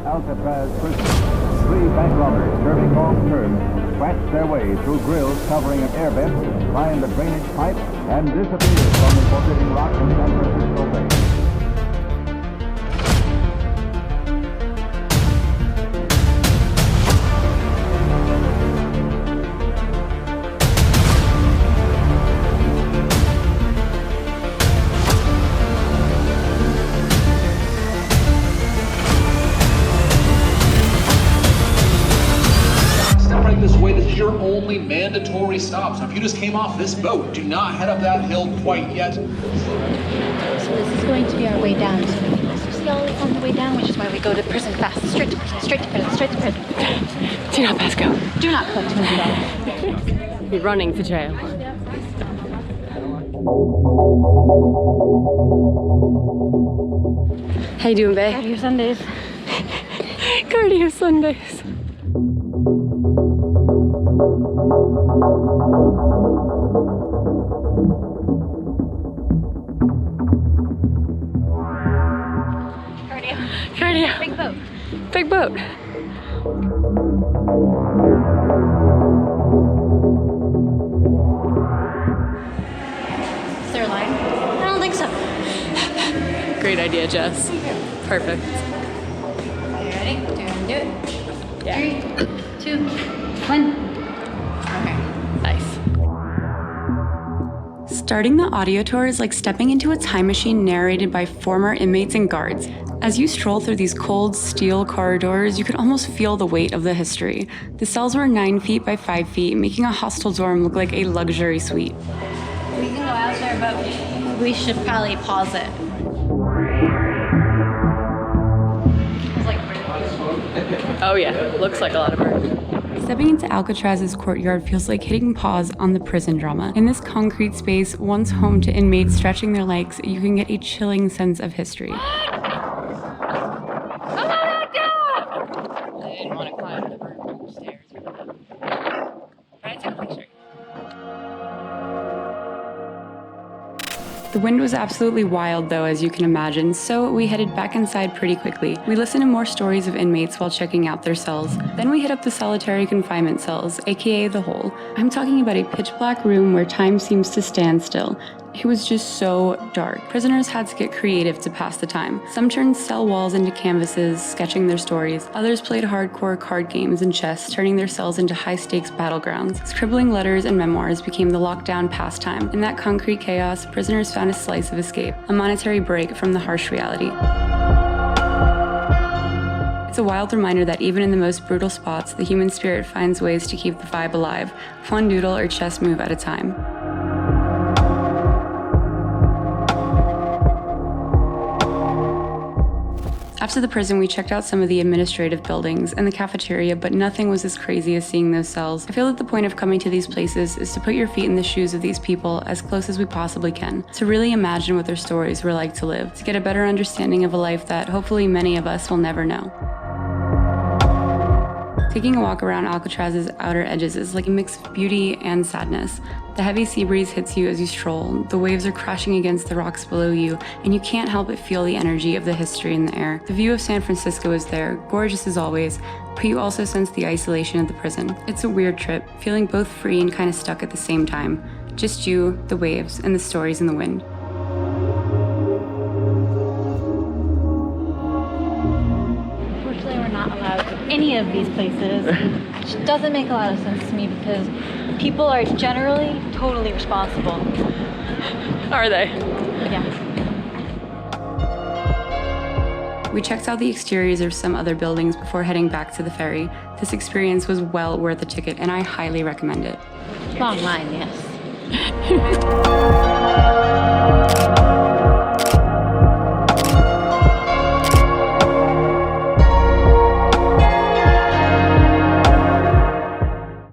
Alcatraz prison. 3 bank robbers serving long terms scratched their way through grills covering an air vent, climbed a drainage pipe, and disappeared from the forbidding rock in San Francisco Bay. Your only mandatory stop. So if you just came off this boat, do not head up that hill quite yet. So this is going to be our way down. So we can also see all this on the way down, which is why we go to prison fast. Straight to prison, straight to prison, straight to prison. Do not pass go. Do not collect $200. Be running to jail. How you doing, babe? Cardio Sundays. Cardio Sundays. Cardio. Big boat. Big boat. Is there a line? I don't think so. Great idea, Jess. Perfect. Are you ready? Do you want to do it? Yeah. 3, 2, 1. Okay. Nice. Starting the audio tour is like stepping into a time machine narrated by former inmates and guards. As you stroll through these cold steel corridors, you can almost feel the weight of the history. The cells were 9 feet by 5 feet, making a hostel dorm look like a luxury suite. We can go out there, but we should probably pause it. It's like Oh yeah, looks like a lot of birds. Stepping into Alcatraz's courtyard feels like hitting pause on the prison drama. In this concrete space, once home to inmates stretching their legs, you can get a chilling sense of history. I didn't want to climb the vertical stairs. But I took a picture. The wind was absolutely wild though, as you can imagine, so we headed back inside pretty quickly. We listened to more stories of inmates while checking out their cells. Then we hit up the solitary confinement cells, aka the hole. I'm talking about a pitch black room where time seems to stand still. It was just so dark. Prisoners had to get creative to pass the time. Some turned cell walls into canvases, sketching their stories. Others played hardcore card games and chess, turning their cells into high-stakes battlegrounds. Scribbling letters and memoirs became the lockdown pastime. In that concrete chaos, prisoners found a slice of escape, a monetary break from the harsh reality. It's a wild reminder that even in the most brutal spots, the human spirit finds ways to keep the vibe alive, one doodle or chess move at a time. After the prison, we checked out some of the administrative buildings and the cafeteria, but nothing was as crazy as seeing those cells. I feel that the point of coming to these places is to put your feet in the shoes of these people as close as we possibly can, to really imagine what their stories were like to live, to get a better understanding of a life that hopefully many of us will never know. Taking a walk around Alcatraz's outer edges is like a mix of beauty and sadness. The heavy sea breeze hits you as you stroll, the waves are crashing against the rocks below you, and you can't help but feel the energy of the history in the air. The view of San Francisco is there, gorgeous as always, but you also sense the isolation of the prison. It's a weird trip, feeling both free and kind of stuck at the same time. Just you, the waves, and the stories in the wind. Unfortunately, we're not allowed to any of these places, which doesn't make a lot of sense to me because people are generally totally responsible. Are they? Yeah. We checked out the exteriors of some other buildings before heading back to the ferry. This experience was well worth a ticket, and I highly recommend it. Long line, yes.